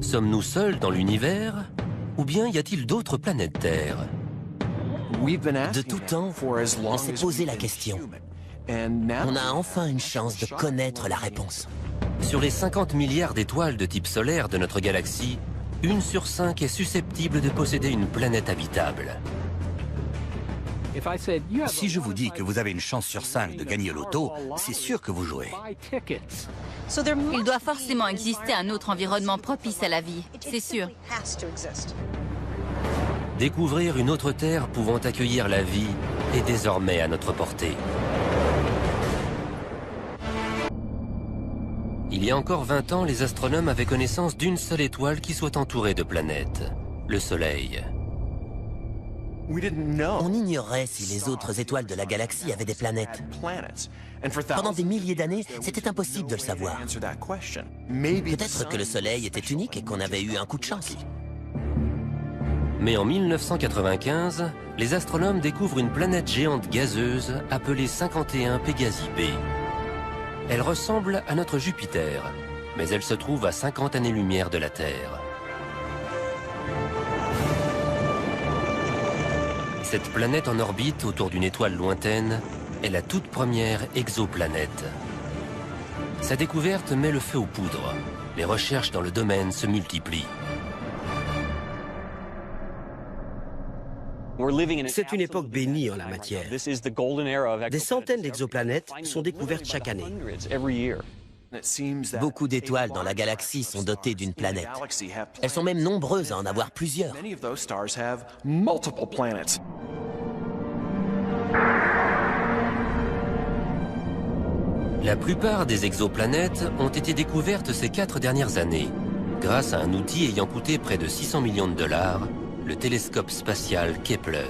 Sommes-nous seuls dans l'univers? Ou bien y a-t-il d'autres planètes Terre? De tout temps, on s'est posé la question. On a enfin une chance de connaître la réponse. Sur les 50 milliards d'étoiles de type solaire de notre galaxie, 1 sur 5 est susceptible de posséder une planète habitable. Si je vous dis que vous avez une chance sur 5 de gagner au loto, c'est sûr que vous jouez. Il doit forcément exister un autre environnement propice à la vie, c'est sûr. Découvrir une autre Terre pouvant accueillir la vie est désormais à notre portée. Il y a encore 20 ans, les astronomes avaient connaissance d'une seule étoile qui soit entourée de planètes, le Soleil. On ignorait si les autres étoiles de la galaxie avaient des planètes. Pendant des milliers d'années, c'était impossible de le savoir. Peut-être que le Soleil était unique et qu'on avait eu un coup de chance. Mais en 1995, les astronomes découvrent une planète géante gazeuse appelée 51 Pégasi b. Elle ressemble à notre Jupiter, mais elle se trouve à 50 années-lumière de la Terre. Cette planète en orbite autour d'une étoile lointaine est la toute première exoplanète. Sa découverte met le feu aux poudres. Les recherches dans le domaine se multiplient. C'est une époque bénie en la matière. Des centaines d'exoplanètes sont découvertes chaque année. Beaucoup d'étoiles dans la galaxie sont dotées d'une planète. Elles sont même nombreuses à en avoir plusieurs. La plupart des exoplanètes ont été découvertes ces 4 dernières années, grâce à un outil ayant coûté près de 600 millions de dollars, le télescope spatial Kepler.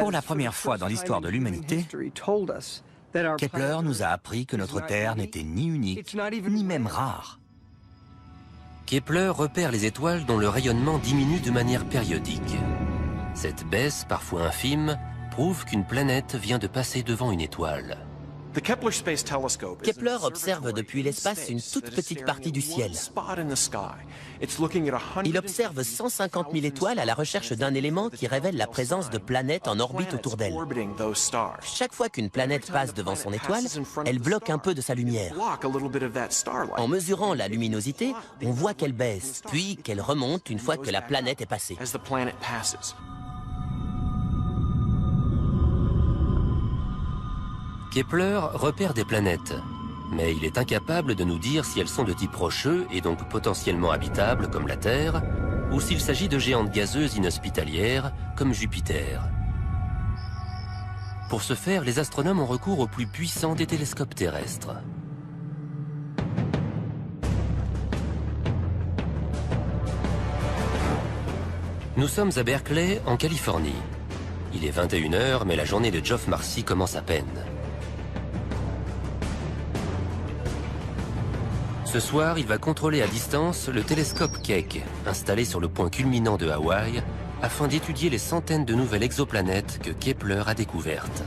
Pour la première fois dans l'histoire de l'humanité, Kepler nous a appris que notre Terre n'était ni unique, ni même rare. Kepler repère les étoiles dont le rayonnement diminue de manière périodique. Cette baisse, parfois infime, prouve qu'une planète vient de passer devant une étoile. Kepler observe depuis l'espace une toute petite partie du ciel. Il observe 150 000 étoiles à la recherche d'un élément qui révèle la présence de planètes en orbite autour d'elle. Chaque fois qu'une planète passe devant son étoile, elle bloque un peu de sa lumière. En mesurant la luminosité, on voit qu'elle baisse, puis qu'elle remonte une fois que la planète est passée. Kepler repère des planètes, mais il est incapable de nous dire si elles sont de type rocheux et donc potentiellement habitables comme la Terre, ou s'il s'agit de géantes gazeuses inhospitalières comme Jupiter. Pour ce faire, les astronomes ont recours au plus puissant des télescopes terrestres. Nous sommes à Berkeley, en Californie. Il est 21 h, mais la journée de Geoff Marcy commence à peine. Ce soir, il va contrôler à distance le télescope Keck, installé sur le point culminant de Hawaï, afin d'étudier les centaines de nouvelles exoplanètes que Kepler a découvertes.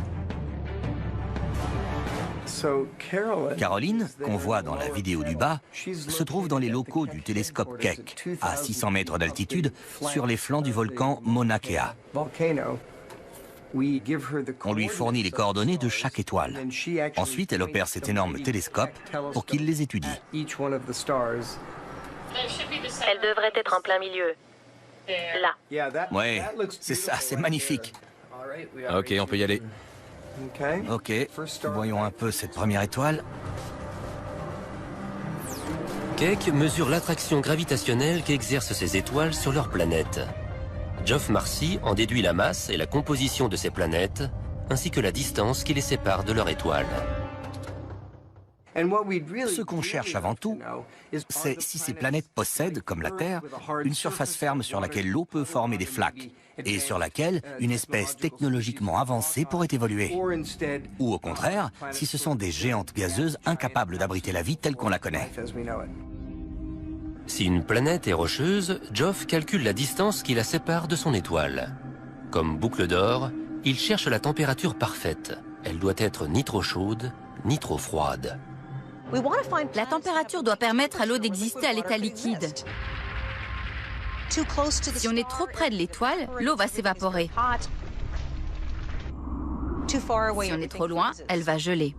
Caroline, qu'on voit dans la vidéo du bas, se trouve dans les locaux du télescope Keck, à 600 mètres d'altitude, sur les flancs du volcan Mauna Kea. On lui fournit les coordonnées de chaque étoile. Ensuite, elle opère cet énorme télescope pour qu'il les étudie. Elle devrait être en plein milieu. Là. Ouais, c'est ça, c'est magnifique. Ok, on peut y aller. Ok, voyons un peu cette première étoile. Keck mesure l'attraction gravitationnelle qu'exercent ces étoiles sur leur planète. Geoff Marcy en déduit la masse et la composition de ces planètes, ainsi que la distance qui les sépare de leur étoile. Ce qu'on cherche avant tout, c'est si ces planètes possèdent, comme la Terre, une surface ferme sur laquelle l'eau peut former des flaques, et sur laquelle une espèce technologiquement avancée pourrait évoluer. Ou au contraire, si ce sont des géantes gazeuses incapables d'abriter la vie telle qu'on la connaît. Si une planète est rocheuse, Geoff calcule la distance qui la sépare de son étoile. Comme boucle d'or, il cherche la température parfaite. Elle doit être ni trop chaude, ni trop froide. La température doit permettre à l'eau d'exister à l'état liquide. Si on est trop près de l'étoile, l'eau va s'évaporer. Si on est trop loin, elle va geler.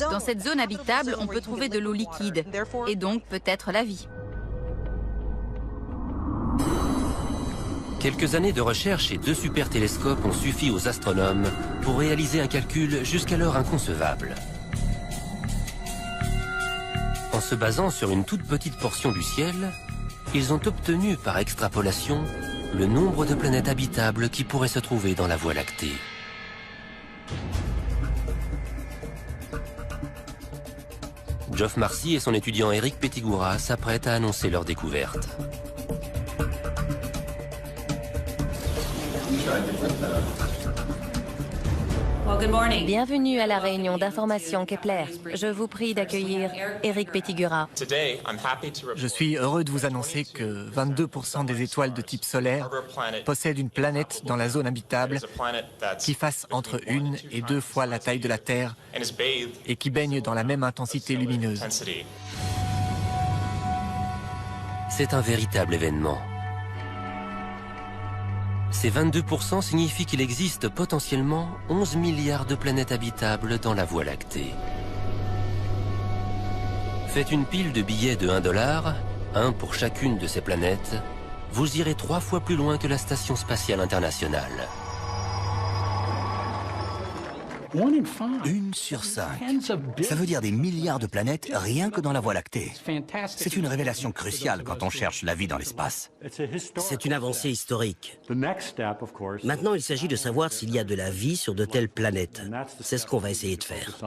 Dans cette zone habitable, on peut trouver de l'eau liquide, et donc peut-être la vie. Quelques années de recherche et 2 super télescopes ont suffi aux astronomes pour réaliser un calcul jusqu'alors inconcevable. En se basant sur une toute petite portion du ciel, ils ont obtenu par extrapolation le nombre de planètes habitables qui pourraient se trouver dans la Voie lactée. Geoff Marcy et son étudiant Eric Pettigura s'apprêtent à annoncer leur découverte. Bienvenue à la réunion d'information Kepler. Je vous prie d'accueillir Eric Pettigura. Je suis heureux de vous annoncer que 22% des étoiles de type solaire possèdent une planète dans la zone habitable qui fasse entre 1 et 2 fois la taille de la Terre et qui baigne dans la même intensité lumineuse. C'est un véritable événement. Ces 22% signifient qu'il existe potentiellement 11 milliards de planètes habitables dans la Voie lactée. Faites une pile de billets de $1, un pour chacune de ces planètes, vous irez 3 fois plus loin que la Station spatiale internationale. 1 sur 5. Ça veut dire des milliards de planètes rien que dans la Voie lactée. C'est une révélation cruciale quand on cherche la vie dans l'espace. C'est une avancée historique. Maintenant, il s'agit de savoir s'il y a de la vie sur de telles planètes. C'est ce qu'on va essayer de faire.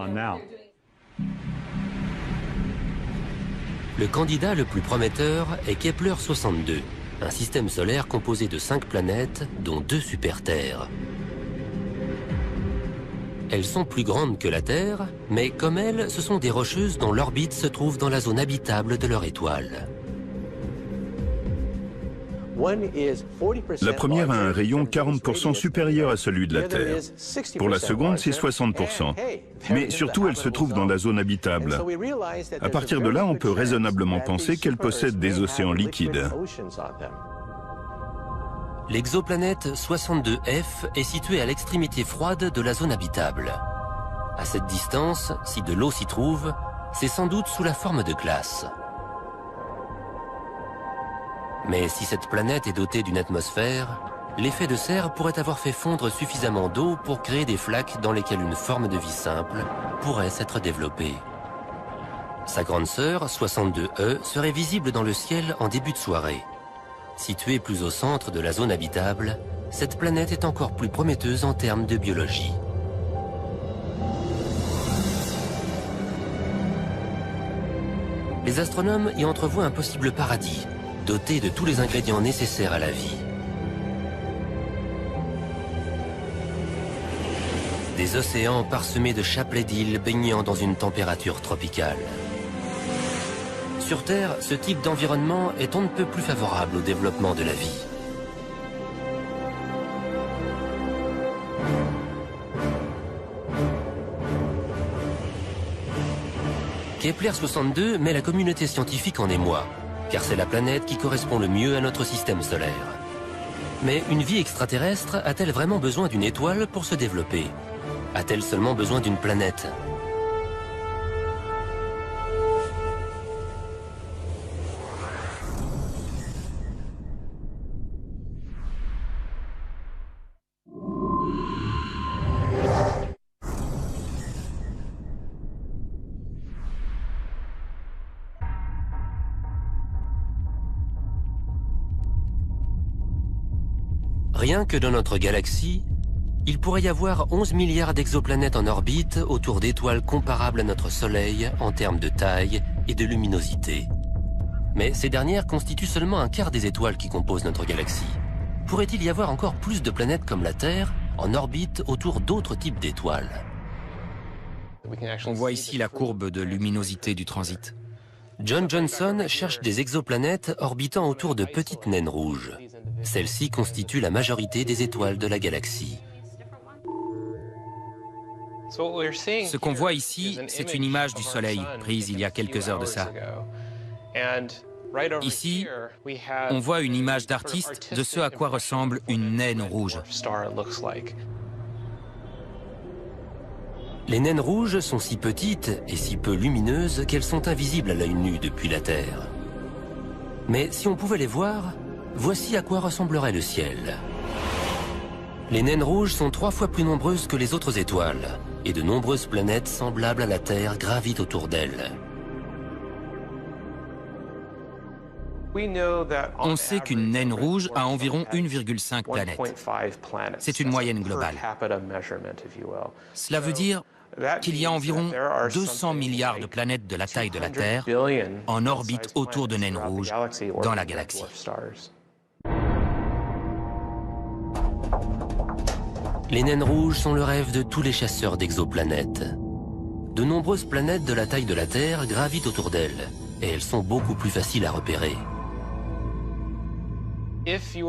Le candidat le plus prometteur est Kepler 62, un système solaire composé de 5 planètes, dont 2 super-Terres. Elles sont plus grandes que la Terre, mais comme elles, ce sont des rocheuses dont l'orbite se trouve dans la zone habitable de leur étoile. La première a un rayon 40% supérieur à celui de la Terre. Pour la seconde, c'est 60%. Mais surtout, elle se trouve dans la zone habitable. À partir de là, on peut raisonnablement penser qu'elle possède des océans liquides. L'exoplanète 62F est située à l'extrémité froide de la zone habitable. À cette distance, si de l'eau s'y trouve, c'est sans doute sous la forme de glace. Mais si cette planète est dotée d'une atmosphère, l'effet de serre pourrait avoir fait fondre suffisamment d'eau pour créer des flaques dans lesquelles une forme de vie simple pourrait s'être développée. Sa grande sœur, 62E, serait visible dans le ciel en début de soirée. Située plus au centre de la zone habitable, cette planète est encore plus prometteuse en termes de biologie. Les astronomes y entrevoient un possible paradis, doté de tous les ingrédients nécessaires à la vie. Des océans parsemés de chapelets d'îles baignant dans une température tropicale. Sur Terre, ce type d'environnement est on ne peut plus favorable au développement de la vie. Kepler 62 met la communauté scientifique en émoi, car c'est la planète qui correspond le mieux à notre système solaire. Mais une vie extraterrestre a-t-elle vraiment besoin d'une étoile pour se développer? A-t-elle seulement besoin d'une planète? Rien que dans notre galaxie, il pourrait y avoir 11 milliards d'exoplanètes en orbite autour d'étoiles comparables à notre Soleil en termes de taille et de luminosité. Mais ces dernières constituent seulement un quart des étoiles qui composent notre galaxie. Pourrait-il y avoir encore plus de planètes comme la Terre en orbite autour d'autres types d'étoiles? On voit ici la courbe de luminosité du transit. John Johnson cherche des exoplanètes orbitant autour de petites naines rouges. Celles-ci constituent la majorité des étoiles de la galaxie. Ce qu'on voit ici, c'est une image du Soleil, prise il y a quelques heures de ça. Ici, on voit une image d'artiste de ce à quoi ressemble une naine rouge. Les naines rouges sont si petites et si peu lumineuses qu'elles sont invisibles à l'œil nu depuis la Terre. Mais si on pouvait les voir, voici à quoi ressemblerait le ciel. Les naines rouges sont 3 fois plus nombreuses que les autres étoiles, et de nombreuses planètes semblables à la Terre gravitent autour d'elles. On sait qu'une naine rouge a environ 1,5 planète. C'est une moyenne globale. Cela veut dire qu'il y a environ 200 milliards de planètes de la taille de la Terre en orbite autour de naines rouges dans la galaxie. Les naines rouges sont le rêve de tous les chasseurs d'exoplanètes. De nombreuses planètes de la taille de la Terre gravitent autour d'elles, et elles sont beaucoup plus faciles à repérer.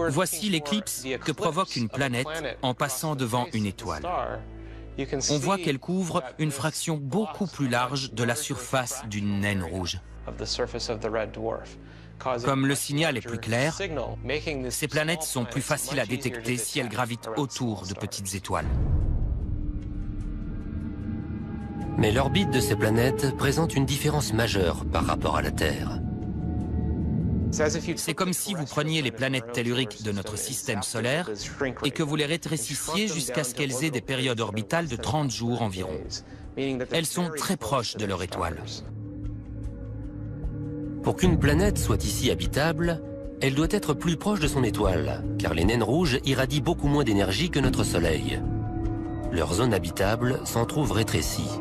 Voici l'éclipse que provoque une planète en passant devant une étoile. On voit qu'elle couvre une fraction beaucoup plus large de la surface d'une naine rouge. Comme le signal est plus clair, ces planètes sont plus faciles à détecter si elles gravitent autour de petites étoiles. Mais l'orbite de ces planètes présente une différence majeure par rapport à la Terre. C'est comme si vous preniez les planètes telluriques de notre système solaire et que vous les rétrécissiez jusqu'à ce qu'elles aient des périodes orbitales de 30 jours environ. Elles sont très proches de leur étoile. Pour qu'une planète soit ici habitable, elle doit être plus proche de son étoile, car les naines rouges irradient beaucoup moins d'énergie que notre Soleil. Leur zone habitable s'en trouve rétrécie.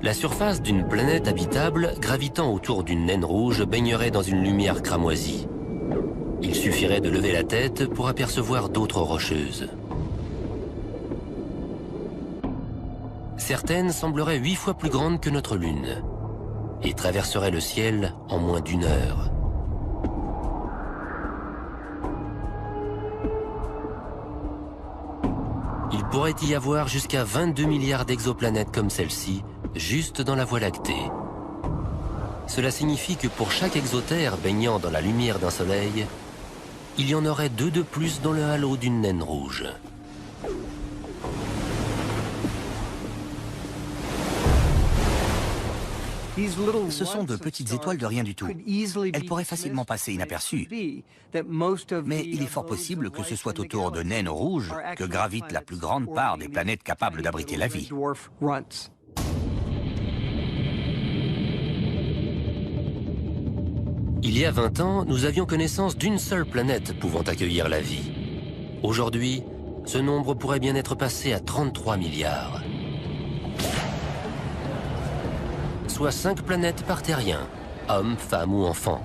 La surface d'une planète habitable gravitant autour d'une naine rouge baignerait dans une lumière cramoisie. Il suffirait de lever la tête pour apercevoir d'autres rocheuses. Certaines sembleraient 8 fois plus grandes que notre Lune et traverseraient le ciel en moins d'1 heure. Il pourrait y avoir jusqu'à 22 milliards d'exoplanètes comme celle-ci, juste dans la Voie lactée. Cela signifie que pour chaque exotère baignant dans la lumière d'un soleil, il y en aurait 2 de plus dans le halo d'une naine rouge. Ce sont de petites étoiles de rien du tout. Elles pourraient facilement passer inaperçues. Mais il est fort possible que ce soit autour de naines rouges que gravite la plus grande part des planètes capables d'abriter la vie. Il y a 20 ans, nous avions connaissance d'une seule planète pouvant accueillir la vie. Aujourd'hui, ce nombre pourrait bien être passé à 33 milliards. Soit 5 planètes par terrien, hommes, femmes ou enfants.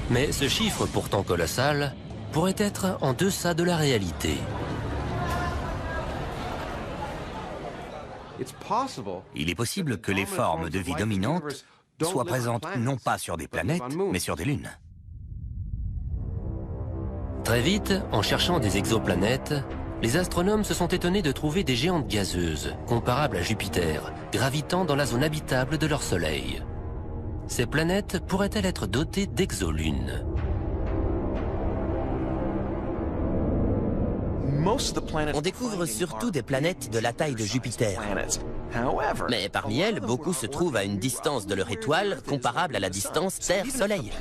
Mais ce chiffre pourtant colossal pourrait être en deçà de la réalité. Il est possible que les formes de vie dominantes soient présentes non pas sur des planètes, mais sur des lunes. Très vite, en cherchant des exoplanètes, les astronomes se sont étonnés de trouver des géantes gazeuses, comparables à Jupiter, gravitant dans la zone habitable de leur Soleil. Ces planètes pourraient-elles être dotées d'exolunes? On découvre surtout des planètes de la taille de Jupiter. Mais parmi elles, beaucoup se trouvent à une distance de leur étoile comparable à la distance Terre-Soleil.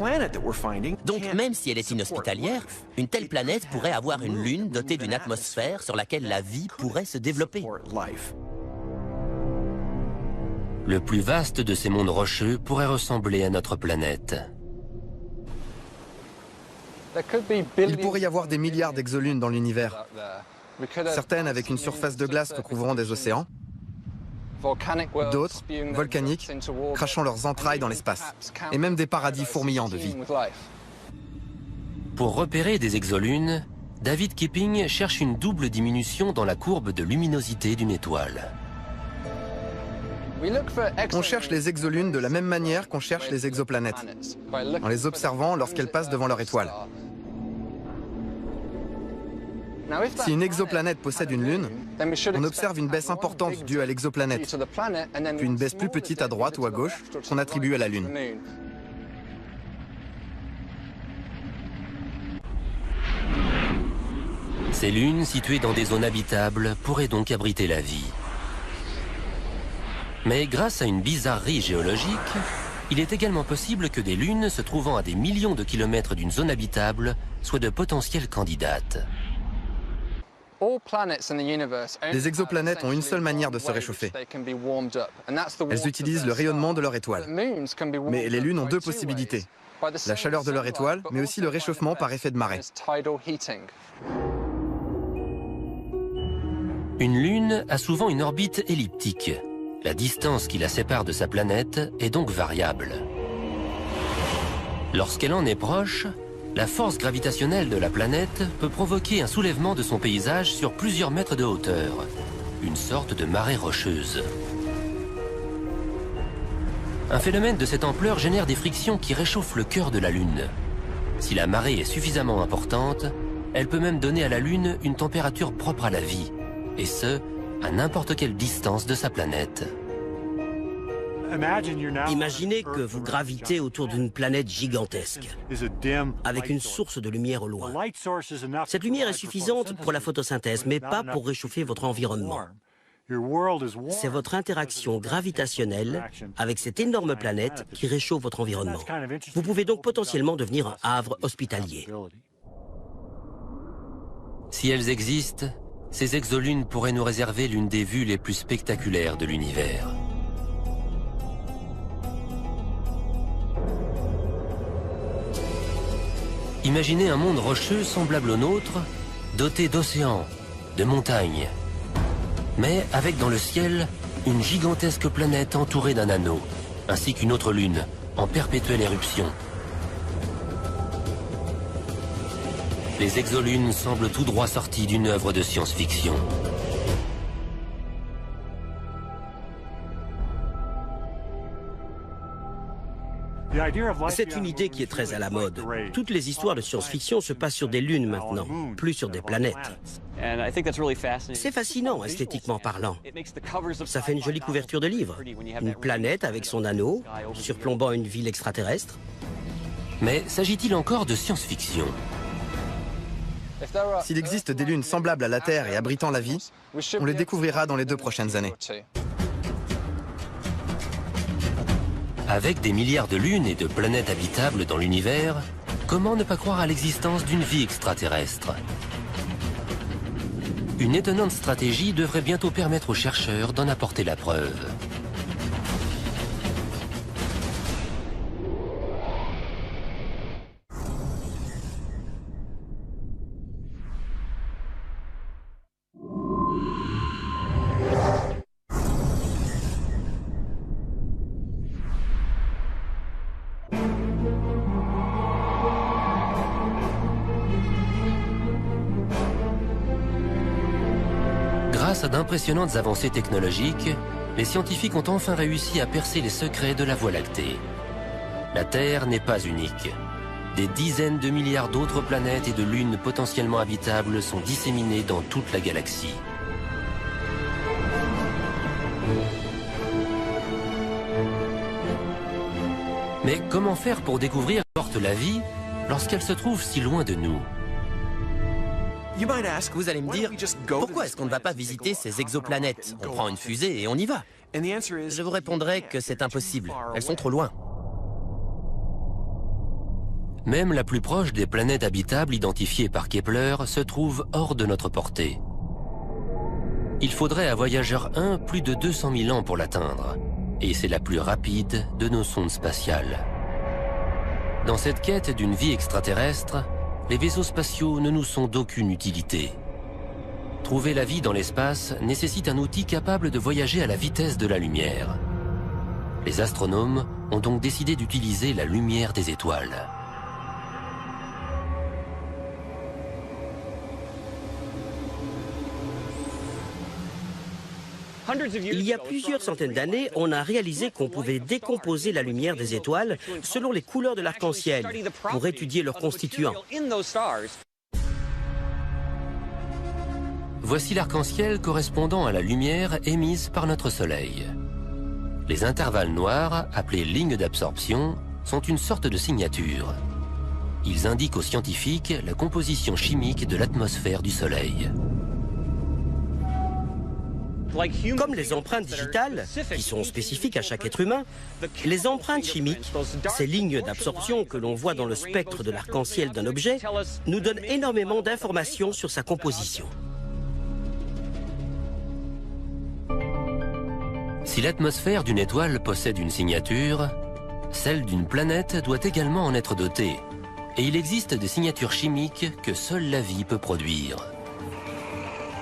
Donc même si elle est inhospitalière, une telle planète pourrait avoir une lune dotée d'une atmosphère sur laquelle la vie pourrait se développer. Le plus vaste de ces mondes rocheux pourrait ressembler à notre planète. Il pourrait y avoir des milliards d'exolunes dans l'univers. Certaines avec une surface de glace recouvrant des océans, d'autres, volcaniques, crachant leurs entrailles dans l'espace, et même des paradis fourmillants de vie. Pour repérer des exolunes, David Kipping cherche une double diminution dans la courbe de luminosité d'une étoile. On cherche les exolunes de la même manière qu'on cherche les exoplanètes, en les observant lorsqu'elles passent devant leur étoile. Si une exoplanète possède une lune, on observe une baisse importante due à l'exoplanète, puis une baisse plus petite à droite ou à gauche qu'on attribue à la lune. Ces lunes, situées dans des zones habitables, pourraient donc abriter la vie. Mais grâce à une bizarrerie géologique, il est également possible que des lunes se trouvant à des millions de kilomètres d'une zone habitable soient de potentielles candidates. Les exoplanètes ont une seule manière de se réchauffer. Elles utilisent le rayonnement de leur étoile. Mais les lunes ont deux possibilités. La chaleur de leur étoile, mais aussi le réchauffement par effet de marée. Une lune a souvent une orbite elliptique. La distance qui la sépare de sa planète est donc variable. Lorsqu'elle en est proche, la force gravitationnelle de la planète peut provoquer un soulèvement de son paysage sur plusieurs mètres de hauteur, une sorte de marée rocheuse. Un phénomène de cette ampleur génère des frictions qui réchauffent le cœur de la Lune. Si la marée est suffisamment importante, elle peut même donner à la Lune une température propre à la vie, et ce, à n'importe quelle distance de sa planète. Imaginez que vous gravitez autour d'une planète gigantesque, avec une source de lumière au loin. Cette lumière est suffisante pour la photosynthèse, mais pas pour réchauffer votre environnement. C'est votre interaction gravitationnelle avec cette énorme planète qui réchauffe votre environnement. Vous pouvez donc potentiellement devenir un havre hospitalier. Si elles existent, ces exolunes pourraient nous réserver l'une des vues les plus spectaculaires de l'univers. Imaginez un monde rocheux semblable au nôtre, doté d'océans, de montagnes, mais avec dans le ciel une gigantesque planète entourée d'un anneau, ainsi qu'une autre lune, en perpétuelle éruption. Les exolunes semblent tout droit sorties d'une œuvre de science-fiction. C'est une idée qui est très à la mode. Toutes les histoires de science-fiction se passent sur des lunes maintenant, plus sur des planètes. C'est fascinant, esthétiquement parlant. Ça fait une jolie couverture de livre. Une planète avec son anneau, surplombant une ville extraterrestre. Mais s'agit-il encore de science-fiction ? S'il existe des lunes semblables à la Terre et abritant la vie, on les découvrira dans les 2 prochaines années. Avec des milliards de lunes et de planètes habitables dans l'univers, comment ne pas croire à l'existence d'une vie extraterrestre ? Une étonnante stratégie devrait bientôt permettre aux chercheurs d'en apporter la preuve. Grâce à d'impressionnantes avancées technologiques, les scientifiques ont enfin réussi à percer les secrets de la Voie lactée. La Terre n'est pas unique. Des dizaines de milliards d'autres planètes et de lunes potentiellement habitables sont disséminées dans toute la galaxie. Mais comment faire pour découvrir où porte la vie lorsqu'elle se trouve si loin de nous ? Vous allez me dire, pourquoi est-ce qu'on ne va pas visiter ces exoplanètes? On prend une fusée et on y va. Je vous répondrai que c'est impossible. Elles sont trop loin. Même la plus proche des planètes habitables identifiées par Kepler se trouve hors de notre portée. Il faudrait à Voyageur 1 plus de 200 000 ans pour l'atteindre. Et c'est la plus rapide de nos sondes spatiales. Dans cette quête d'une vie extraterrestre, les vaisseaux spatiaux ne nous sont d'aucune utilité. Trouver la vie dans l'espace nécessite un outil capable de voyager à la vitesse de la lumière. Les astronomes ont donc décidé d'utiliser la lumière des étoiles. Il y a plusieurs centaines d'années, on a réalisé qu'on pouvait décomposer la lumière des étoiles selon les couleurs de l'arc-en-ciel pour étudier leurs constituants. Voici l'arc-en-ciel correspondant à la lumière émise par notre Soleil. Les intervalles noirs, appelés lignes d'absorption, sont une sorte de signature. Ils indiquent aux scientifiques la composition chimique de l'atmosphère du Soleil. Comme les empreintes digitales, qui sont spécifiques à chaque être humain, les empreintes chimiques, ces lignes d'absorption que l'on voit dans le spectre de l'arc-en-ciel d'un objet, nous donnent énormément d'informations sur sa composition. Si l'atmosphère d'une étoile possède une signature, celle d'une planète doit également en être dotée. Et il existe des signatures chimiques que seule la vie peut produire.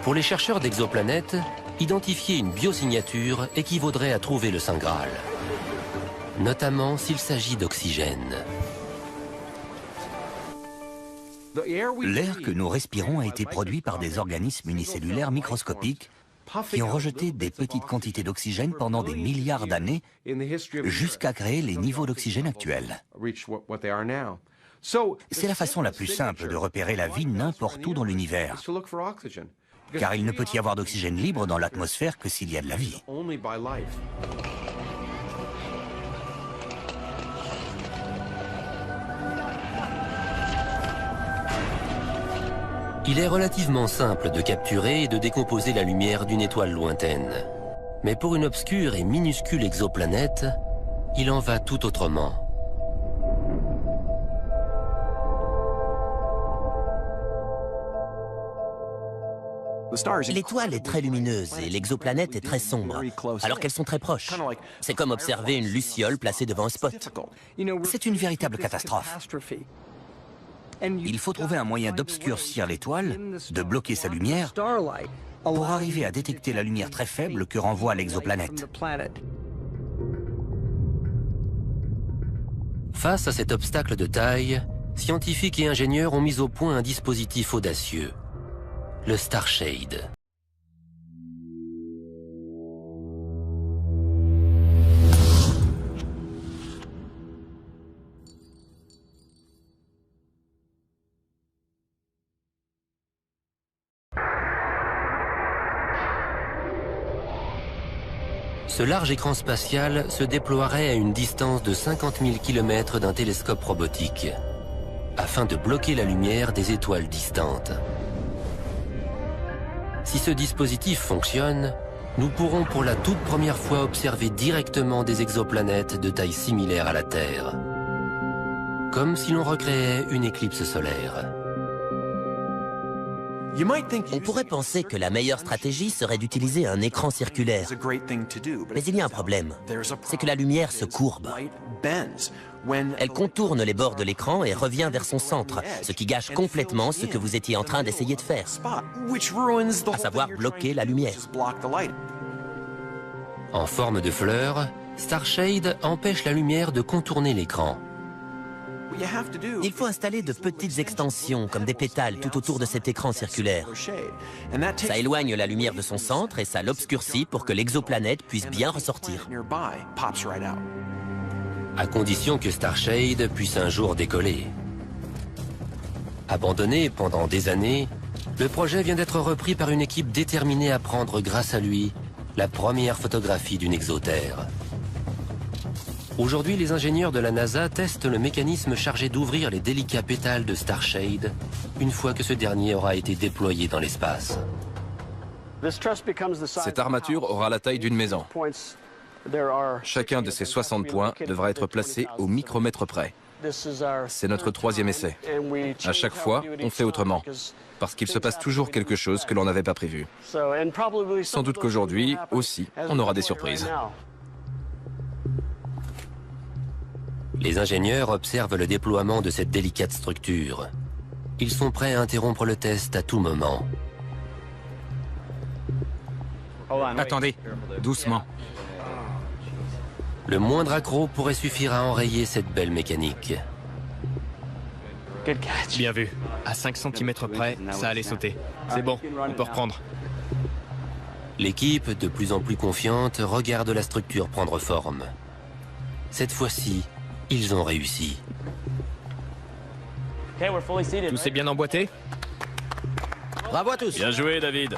Pour les chercheurs d'exoplanètes, identifier une biosignature équivaudrait à trouver le Saint Graal, notamment s'il s'agit d'oxygène. L'air que nous respirons a été produit par des organismes unicellulaires microscopiques qui ont rejeté des petites quantités d'oxygène pendant des milliards d'années jusqu'à créer les niveaux d'oxygène actuels. C'est la façon la plus simple de repérer la vie n'importe où dans l'univers, car il ne peut y avoir d'oxygène libre dans l'atmosphère que s'il y a de la vie. Il est relativement simple de capturer et de décomposer la lumière d'une étoile lointaine. Mais pour une obscure et minuscule exoplanète, il en va tout autrement. L'étoile est très lumineuse et l'exoplanète est très sombre, alors qu'elles sont très proches. C'est comme observer une luciole placée devant un spot. C'est une véritable catastrophe. Il faut trouver un moyen d'obscurcir l'étoile, de bloquer sa lumière, pour arriver à détecter la lumière très faible que renvoie l'exoplanète. Face à cet obstacle de taille, scientifiques et ingénieurs ont mis au point un dispositif audacieux, le Starshade. Ce large écran spatial se déploierait à une distance de 50 000 km d'un télescope robotique, afin de bloquer la lumière des étoiles distantes. Si ce dispositif fonctionne, nous pourrons pour la toute première fois observer directement des exoplanètes de taille similaire à la Terre, comme si l'on recréait une éclipse solaire. On pourrait penser que la meilleure stratégie serait d'utiliser un écran circulaire. Mais il y a un problème, c'est que la lumière se courbe. Elle contourne les bords de l'écran et revient vers son centre, ce qui gâche complètement ce que vous étiez en train d'essayer de faire, à savoir bloquer la lumière. En forme de fleur, Starshade empêche la lumière de contourner l'écran. Il faut installer de petites extensions, comme des pétales, tout autour de cet écran circulaire. Ça éloigne la lumière de son centre et ça l'obscurcit pour que l'exoplanète puisse bien ressortir. À condition que Starshade puisse un jour décoller. Abandonné pendant des années, le projet vient d'être repris par une équipe déterminée à prendre, grâce à lui, la première photographie d'une exoterre. Aujourd'hui, les ingénieurs de la NASA testent le mécanisme chargé d'ouvrir les délicats pétales de Starshade une fois que ce dernier aura été déployé dans l'espace. Cette armature aura la taille d'une maison. Chacun de ces 60 points devra être placé au micromètre près. C'est notre troisième essai. À chaque fois, on fait autrement, parce qu'il se passe toujours quelque chose que l'on n'avait pas prévu. Sans doute qu'aujourd'hui, aussi, on aura des surprises. Les ingénieurs observent le déploiement de cette délicate structure. Ils sont prêts à interrompre le test à tout moment. Attendez, doucement. Le moindre accroc pourrait suffire à enrayer cette belle mécanique. Bien vu. À 5 cm près, ça allait sauter. C'est bon, on peut reprendre. L'équipe, de plus en plus confiante, regarde la structure prendre forme. Cette fois-ci, ils ont réussi. Tout s'est bien emboîté? Bravo à tous. Bien joué, David.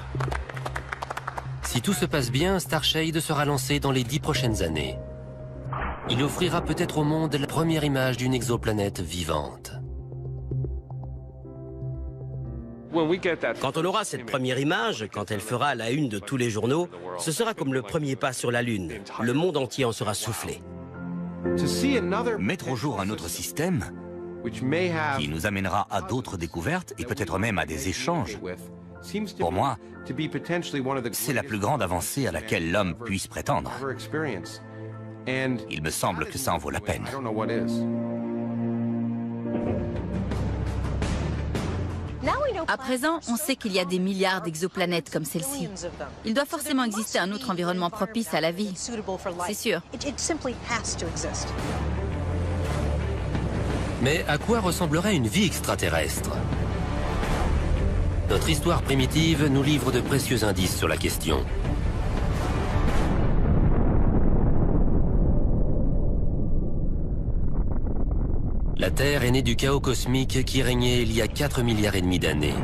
Si tout se passe bien, Starshade sera lancé dans les 10 prochaines années. Il offrira peut-être au monde la première image d'une exoplanète vivante. Quand on aura cette première image, quand elle fera la une de tous les journaux, ce sera comme le premier pas sur la Lune. Le monde entier en sera soufflé. Mettre au jour un autre système qui nous amènera à d'autres découvertes et peut-être même à des échanges, pour moi, c'est la plus grande avancée à laquelle l'homme puisse prétendre. Il me semble que ça en vaut la peine. À présent, on sait qu'il y a des milliards d'exoplanètes comme celle-ci. Il doit forcément exister un autre environnement propice à la vie. C'est sûr. Mais à quoi ressemblerait une vie extraterrestre? Notre histoire primitive nous livre de précieux indices sur la question. La Terre est née du chaos cosmique qui régnait il y a 4,5 milliards d'années.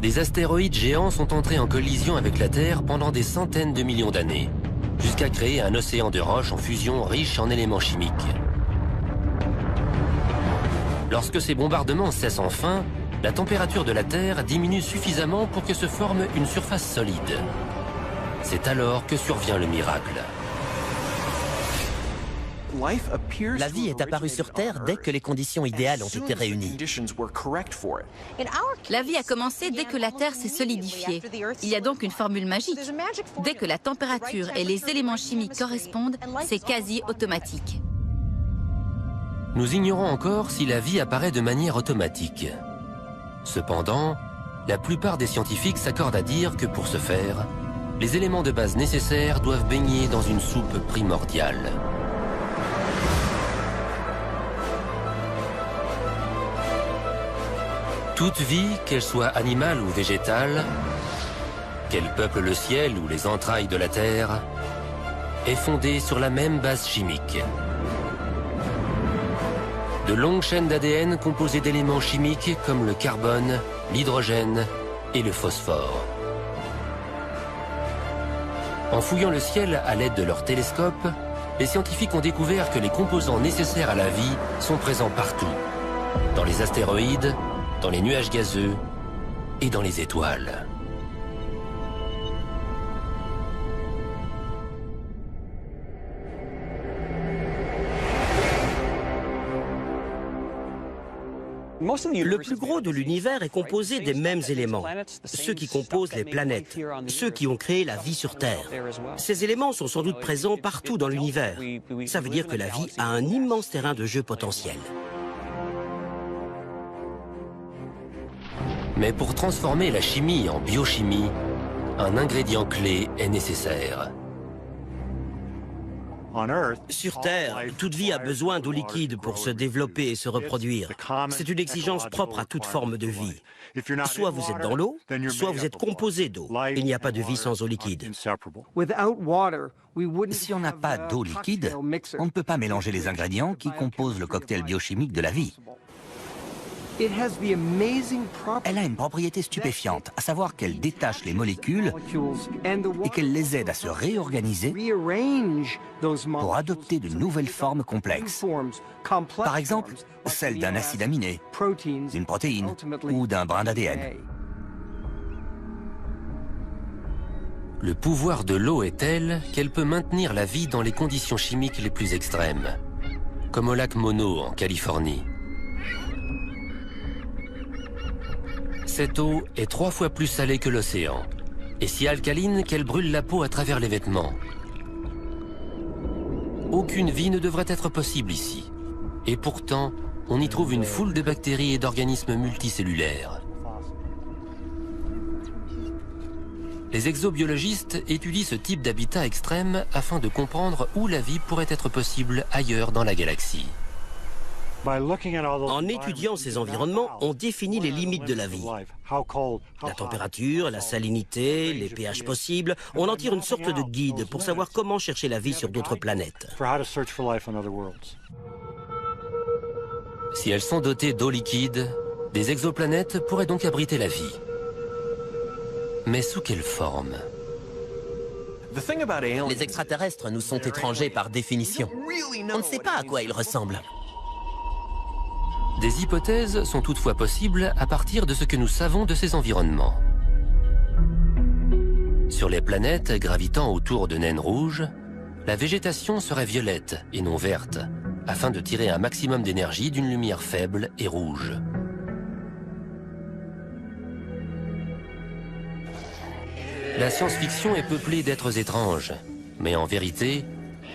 Des astéroïdes géants sont entrés en collision avec la Terre pendant des centaines de millions d'années, jusqu'à créer un océan de roches en fusion riche en éléments chimiques. Lorsque ces bombardements cessent enfin, la température de la Terre diminue suffisamment pour que se forme une surface solide. C'est alors que survient le miracle. La vie est apparue sur Terre dès que les conditions idéales ont été réunies. La vie a commencé dès que la Terre s'est solidifiée. Il y a donc une formule magique. Dès que la température et les éléments chimiques correspondent, c'est quasi automatique. Nous ignorons encore si la vie apparaît de manière automatique. Cependant, la plupart des scientifiques s'accordent à dire que pour ce faire, les éléments de base nécessaires doivent baigner dans une soupe primordiale. Toute vie, qu'elle soit animale ou végétale, qu'elle peuple le ciel ou les entrailles de la Terre, est fondée sur la même base chimique. De longues chaînes d'ADN composées d'éléments chimiques comme le carbone, l'hydrogène et le phosphore. En fouillant le ciel à l'aide de leurs télescopes, les scientifiques ont découvert que les composants nécessaires à la vie sont présents partout. Dans les astéroïdes, dans les nuages gazeux et dans les étoiles. Le plus gros de l'univers est composé des mêmes éléments, ceux qui composent les planètes, ceux qui ont créé la vie sur Terre. Ces éléments sont sans doute présents partout dans l'univers. Ça veut dire que la vie a un immense terrain de jeu potentiel. Mais pour transformer la chimie en biochimie, un ingrédient clé est nécessaire. Sur Terre, toute vie a besoin d'eau liquide pour se développer et se reproduire. C'est une exigence propre à toute forme de vie. Soit vous êtes dans l'eau, soit vous êtes composé d'eau. Il n'y a pas de vie sans eau liquide. Si on n'a pas d'eau liquide, on ne peut pas mélanger les ingrédients qui composent le cocktail biochimique de la vie. Elle a une propriété stupéfiante, à savoir qu'elle détache les molécules et qu'elle les aide à se réorganiser pour adopter de nouvelles formes complexes. Par exemple, celle d'un acide aminé, d'une protéine ou d'un brin d'ADN. Le pouvoir de l'eau est tel qu'elle peut maintenir la vie dans les conditions chimiques les plus extrêmes, comme au lac Mono en Californie. Cette eau est 3 fois plus salée que l'océan, et si alcaline qu'elle brûle la peau à travers les vêtements. Aucune vie ne devrait être possible ici, et pourtant, on y trouve une foule de bactéries et d'organismes multicellulaires. Les exobiologistes étudient ce type d'habitat extrême afin de comprendre où la vie pourrait être possible ailleurs dans la galaxie. En étudiant ces environnements, on définit les limites de la vie. La température, la salinité, les pH possibles, on en tire une sorte de guide pour savoir comment chercher la vie sur d'autres planètes. Si elles sont dotées d'eau liquide, des exoplanètes pourraient donc abriter la vie. Mais sous quelle forme? Les extraterrestres nous sont étrangers par définition. On ne sait pas à quoi ils ressemblent. Des hypothèses sont toutefois possibles à partir de ce que nous savons de ces environnements. Sur les planètes gravitant autour de naines rouges, la végétation serait violette et non verte, afin de tirer un maximum d'énergie d'une lumière faible et rouge. La science-fiction est peuplée d'êtres étranges, mais en vérité,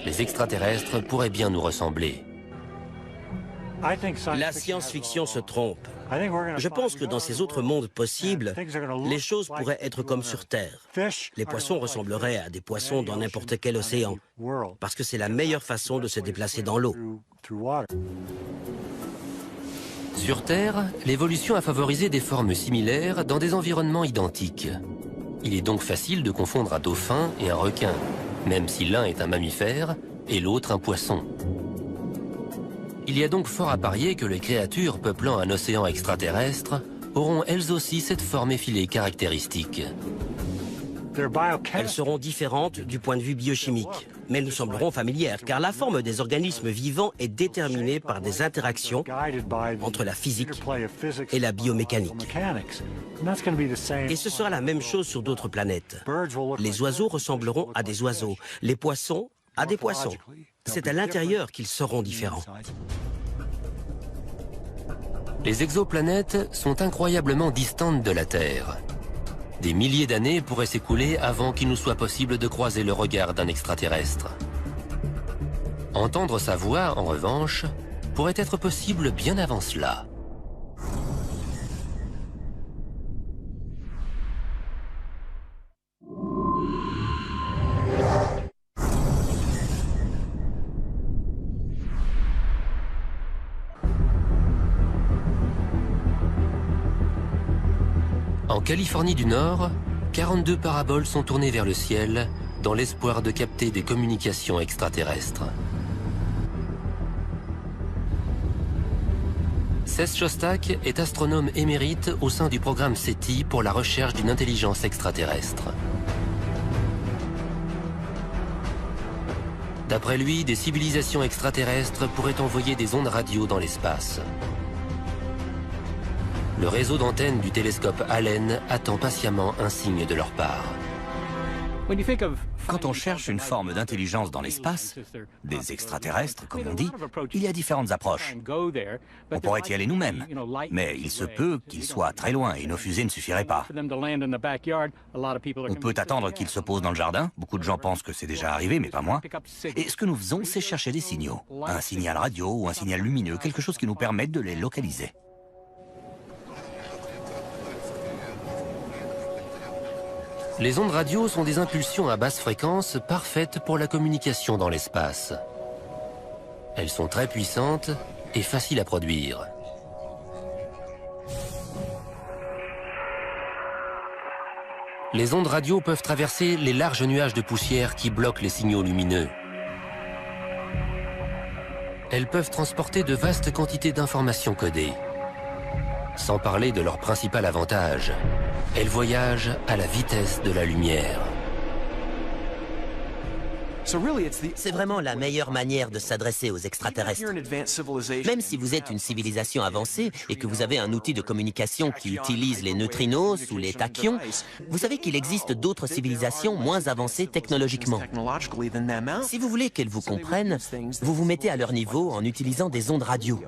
les extraterrestres pourraient bien nous ressembler. La science-fiction se trompe. Je pense que dans ces autres mondes possibles, les choses pourraient être comme sur Terre. Les poissons ressembleraient à des poissons dans n'importe quel océan, parce que c'est la meilleure façon de se déplacer dans l'eau. Sur Terre, l'évolution a favorisé des formes similaires dans des environnements identiques. Il est donc facile de confondre un dauphin et un requin, même si l'un est un mammifère et l'autre un poisson. Il y a donc fort à parier que les créatures peuplant un océan extraterrestre auront elles aussi cette forme effilée caractéristique. Elles seront différentes du point de vue biochimique, mais elles nous sembleront familières, car la forme des organismes vivants est déterminée par des interactions entre la physique et la biomécanique. Et ce sera la même chose sur d'autres planètes. Les oiseaux ressembleront à des oiseaux, les poissons à des poissons. C'est à l'intérieur qu'ils seront différents. Les exoplanètes sont incroyablement distantes de la Terre. Des milliers d'années pourraient s'écouler avant qu'il nous soit possible de croiser le regard d'un extraterrestre. Entendre sa voix, en revanche, pourrait être possible bien avant cela. En Californie du Nord, 42 paraboles sont tournées vers le ciel dans l'espoir de capter des communications extraterrestres. Seth Shostak est astronome émérite au sein du programme SETI pour la recherche d'une intelligence extraterrestre. D'après lui, des civilisations extraterrestres pourraient envoyer des ondes radio dans l'espace. Le réseau d'antennes du télescope Allen attend patiemment un signe de leur part. Quand on cherche une forme d'intelligence dans l'espace, des extraterrestres, comme on dit, il y a différentes approches. On pourrait y aller nous-mêmes, mais il se peut qu'ils soient très loin et nos fusées ne suffiraient pas. On peut attendre qu'ils se posent dans le jardin. Beaucoup de gens pensent que c'est déjà arrivé, mais pas moi. Et ce que nous faisons, c'est chercher des signaux. Un signal radio ou un signal lumineux, quelque chose qui nous permette de les localiser. Les ondes radio sont des impulsions à basse fréquence parfaites pour la communication dans l'espace. Elles sont très puissantes et faciles à produire. Les ondes radio peuvent traverser les larges nuages de poussière qui bloquent les signaux lumineux. Elles peuvent transporter de vastes quantités d'informations codées. Sans parler de leur principal avantage, elles voyagent à la vitesse de la lumière. C'est vraiment la meilleure manière de s'adresser aux extraterrestres. Même si vous êtes une civilisation avancée et que vous avez un outil de communication qui utilise les neutrinos ou les tachyons, vous savez qu'il existe d'autres civilisations moins avancées technologiquement. Si vous voulez qu'elles vous comprennent, vous vous mettez à leur niveau en utilisant des ondes radio.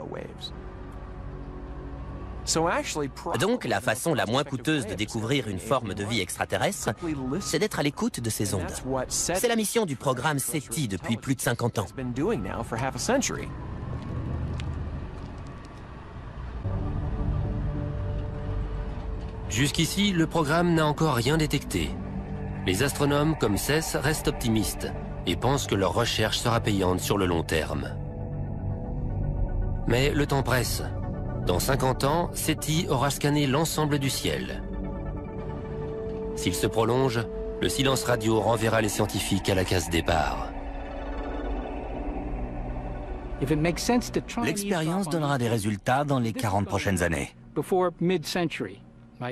Donc, la façon la moins coûteuse de découvrir une forme de vie extraterrestre, c'est d'être à l'écoute de ces ondes. C'est la mission du programme SETI depuis plus de 50 ans. Jusqu'ici, le programme n'a encore rien détecté. Les astronomes comme Seth restent optimistes et pensent que leur recherche sera payante sur le long terme. Mais le temps presse. Dans 50 ans, SETI aura scanné l'ensemble du ciel. S'il se prolonge, le silence radio renverra les scientifiques à la case départ. L'expérience donnera des résultats dans les 40 prochaines années.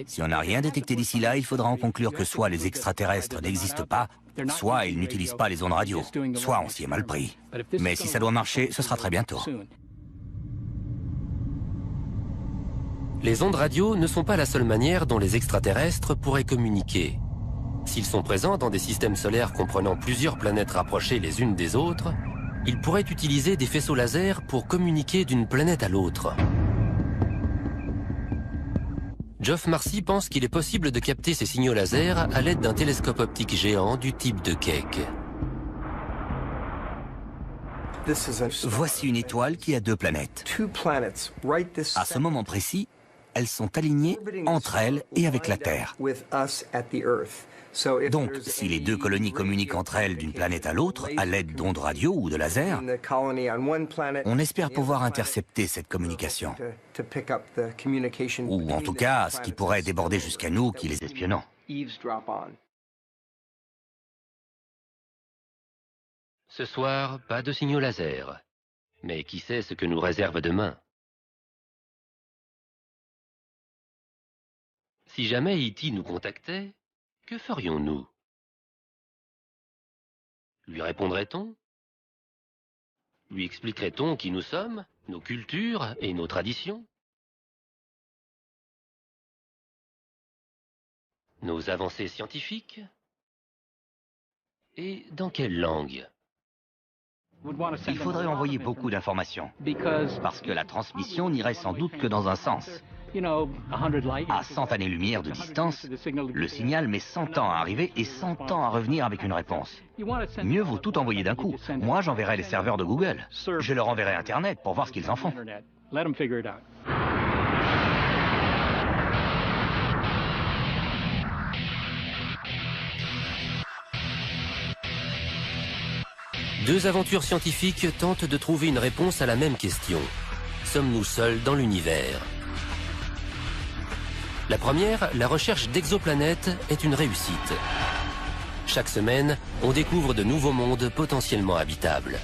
Si on n'a rien détecté d'ici là, il faudra en conclure que soit les extraterrestres n'existent pas, soit ils n'utilisent pas les ondes radio, soit on s'y est mal pris. Mais si ça doit marcher, ce sera très bientôt. Les ondes radio ne sont pas la seule manière dont les extraterrestres pourraient communiquer. S'ils sont présents dans des systèmes solaires comprenant plusieurs planètes rapprochées les unes des autres, ils pourraient utiliser des faisceaux laser pour communiquer d'une planète à l'autre. Geoff Marcy pense qu'il est possible de capter ces signaux laser à l'aide d'un télescope optique géant du type de Keck. Voici une étoile qui a 2 planètes. À ce moment précis, elles sont alignées entre elles et avec la Terre. Donc, si les 2 colonies communiquent entre elles d'une planète à l'autre à l'aide d'ondes radio ou de laser, on espère pouvoir intercepter cette communication. Ou en tout cas, ce qui pourrait déborder jusqu'à nous qui les espionnons. Ce soir, pas de signaux laser. Mais qui sait ce que nous réserve demain? Si jamais E.T. nous contactait, que ferions-nous? Lui répondrait-on? Lui expliquerait-on qui nous sommes, nos cultures et nos traditions? Nos avancées scientifiques? Et dans quelle langue? Il faudrait envoyer beaucoup d'informations, parce que la transmission n'irait sans doute que dans un sens. À 100 années-lumière de distance, le signal met 100 ans à arriver et 100 ans à revenir avec une réponse. Mieux vaut tout envoyer d'un coup. Moi, j'enverrai les serveurs de Google. Je leur enverrai Internet pour voir ce qu'ils en font. Deux aventures scientifiques tentent de trouver une réponse à la même question. Sommes-nous seuls dans l'univers? La première, la recherche d'exoplanètes, est une réussite. Chaque semaine, on découvre de nouveaux mondes potentiellement habitables.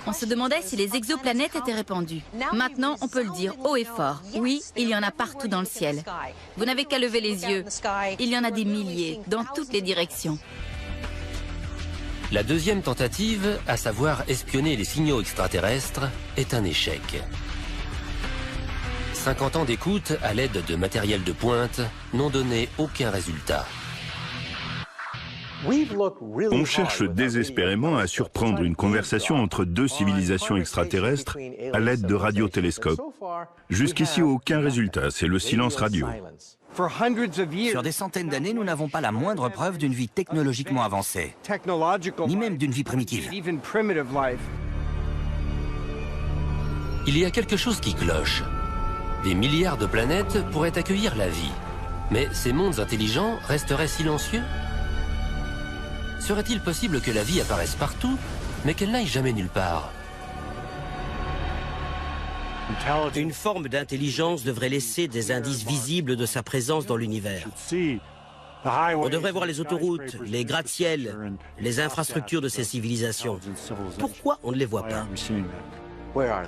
On se demandait si les exoplanètes étaient répandues. Maintenant, on peut le dire haut et fort. Oui, il y en a partout dans le ciel. Vous n'avez qu'à lever les yeux. Il y en a des milliers, dans toutes les directions. La deuxième tentative, à savoir espionner les signaux extraterrestres, est un échec. 50 ans d'écoute à l'aide de matériel de pointe n'ont donné aucun résultat. On cherche désespérément à surprendre une conversation entre 2 civilisations extraterrestres à l'aide de radiotélescopes. Jusqu'ici, aucun résultat, c'est le silence radio. Sur des centaines d'années, nous n'avons pas la moindre preuve d'une vie technologiquement avancée, ni même d'une vie primitive. Il y a quelque chose qui cloche. Des milliards de planètes pourraient accueillir la vie. Mais ces mondes intelligents resteraient silencieux? Serait-il possible que la vie apparaisse partout, mais qu'elle n'aille jamais nulle part? Une forme d'intelligence devrait laisser des indices visibles de sa présence dans l'univers. On devrait voir les autoroutes, les gratte-ciels, les infrastructures de ces civilisations. Pourquoi on ne les voit pas?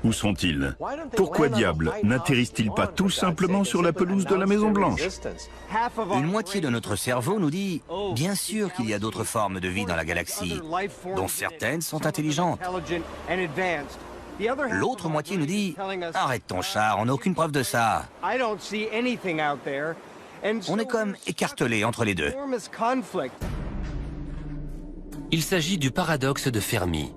Où sont-ils? Pourquoi diable n'atterrissent-ils pas tout simplement sur la pelouse de la Maison-Blanche? Une moitié de notre cerveau nous dit « Bien sûr qu'il y a d'autres formes de vie dans la galaxie, dont certaines sont intelligentes. » L'autre moitié nous dit « Arrête ton char, on n'a aucune preuve de ça. » On est comme écartelés entre les deux. Il s'agit du paradoxe de Fermi.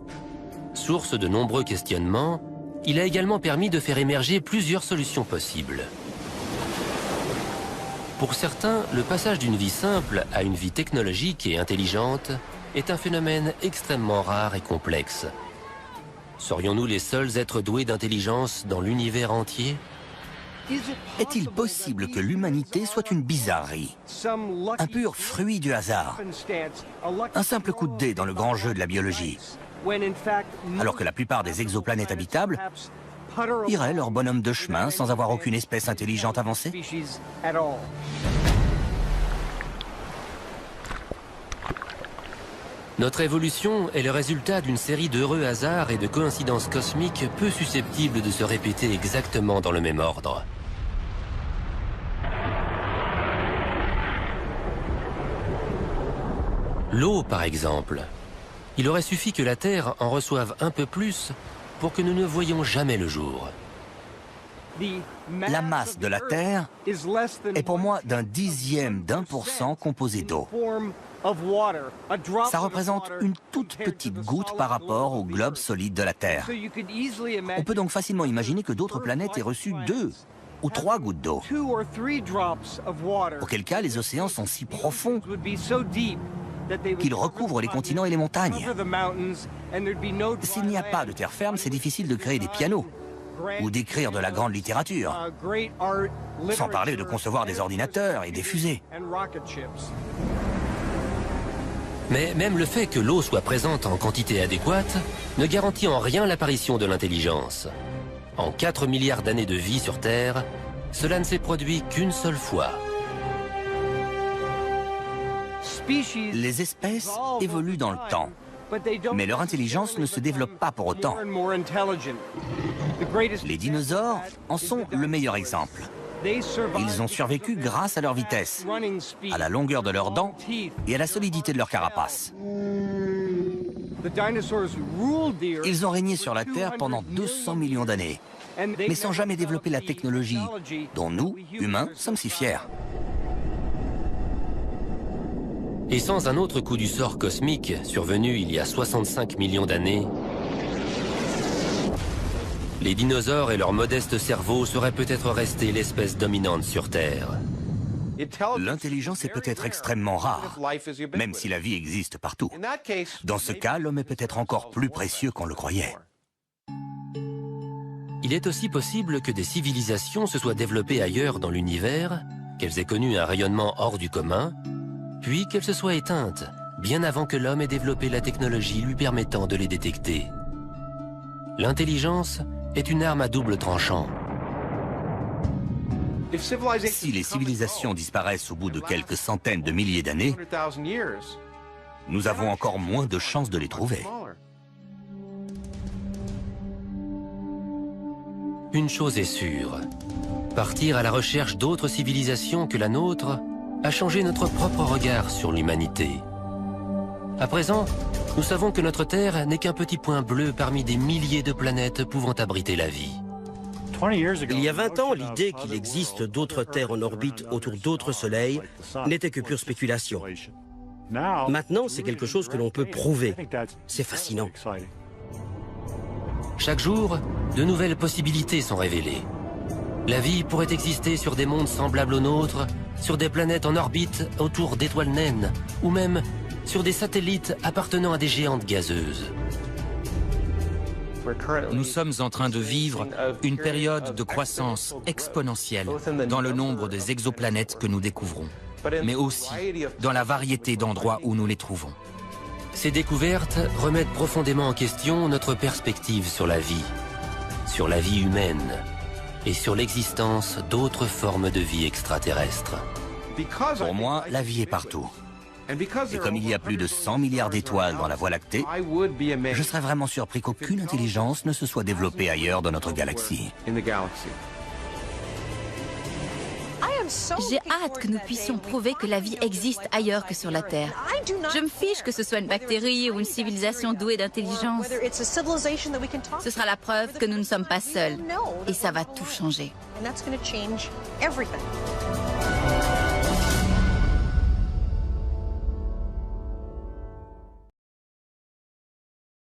Source de nombreux questionnements, il a également permis de faire émerger plusieurs solutions possibles. Pour certains, le passage d'une vie simple à une vie technologique et intelligente est un phénomène extrêmement rare et complexe. Serions-nous les seuls êtres doués d'intelligence dans l'univers entier? Est-il possible que l'humanité soit une bizarrerie, un pur fruit du hasard, un simple coup de dé dans le grand jeu de la biologie? alors que la plupart des exoplanètes habitables iraient leur bonhomme de chemin sans avoir aucune espèce intelligente avancée. Notre évolution est le résultat d'une série d'heureux hasards et de coïncidences cosmiques peu susceptibles de se répéter exactement dans le même ordre. L'eau, par exemple. Il aurait suffi que la Terre en reçoive un peu plus pour que nous ne voyions jamais le jour. La masse de la Terre est pour moi d'un dixième d'1% composée d'eau. Ça représente une toute petite goutte par rapport au globe solide de la Terre. On peut donc facilement imaginer que d'autres planètes aient reçu 2 ou 3 gouttes d'eau. Auquel cas, les océans sont si profonds qu'ils recouvrent les continents et les montagnes. S'il n'y a pas de terre ferme, c'est difficile de créer des pianos ou d'écrire de la grande littérature, sans parler de concevoir des ordinateurs et des fusées. Mais même le fait que l'eau soit présente en quantité adéquate ne garantit en rien l'apparition de l'intelligence. En 4 milliards d'années de vie sur Terre, cela ne s'est produit qu'une seule fois. Les espèces évoluent dans le temps, mais leur intelligence ne se développe pas pour autant. Les dinosaures en sont le meilleur exemple. Ils ont survécu grâce à leur vitesse, à la longueur de leurs dents et à la solidité de leur carapace. Ils ont régné sur la Terre pendant 200 millions d'années, mais sans jamais développer la technologie dont nous, humains, sommes si fiers. Et sans un autre coup du sort cosmique survenu il y a 65 millions d'années, les dinosaures et leurs modestes cerveaux seraient peut-être restés l'espèce dominante sur Terre. L'intelligence est peut-être extrêmement rare, même si la vie existe partout. Dans ce cas, l'homme est peut-être encore plus précieux qu'on le croyait. Il est aussi possible que des civilisations se soient développées ailleurs dans l'univers, qu'elles aient connu un rayonnement hors du commun, puis qu'elles se soient éteintes, bien avant que l'homme ait développé la technologie lui permettant de les détecter. L'intelligence est une arme à double tranchant. Si les civilisations disparaissent au bout de quelques centaines de milliers d'années, nous avons encore moins de chances de les trouver. Une chose est sûre, partir à la recherche d'autres civilisations que la nôtre a changé notre propre regard sur l'humanité. À présent, nous savons que notre Terre n'est qu'un petit point bleu parmi des milliers de planètes pouvant abriter la vie. Il y a 20 ans, l'idée qu'il existe d'autres terres en orbite autour d'autres soleils n'était que pure spéculation. Maintenant, c'est quelque chose que l'on peut prouver. C'est fascinant. Chaque jour, de nouvelles possibilités sont révélées. La vie pourrait exister sur des mondes semblables aux nôtres, sur des planètes en orbite autour d'étoiles naines, ou même sur des satellites appartenant à des géantes gazeuses. Nous sommes en train de vivre une période de croissance exponentielle dans le nombre des exoplanètes que nous découvrons, mais aussi dans la variété d'endroits où nous les trouvons. Ces découvertes remettent profondément en question notre perspective sur la vie humaine et sur l'existence d'autres formes de vie extraterrestres. Pour moi, la vie est partout. Et comme il y a plus de 100 milliards d'étoiles dans la Voie lactée, je serais vraiment surpris qu'aucune intelligence ne se soit développée ailleurs dans notre galaxie. J'ai hâte que nous puissions prouver que la vie existe ailleurs que sur la Terre. Je me fiche que ce soit une bactérie ou une civilisation douée d'intelligence. Ce sera la preuve que nous ne sommes pas seuls. Et ça va tout changer.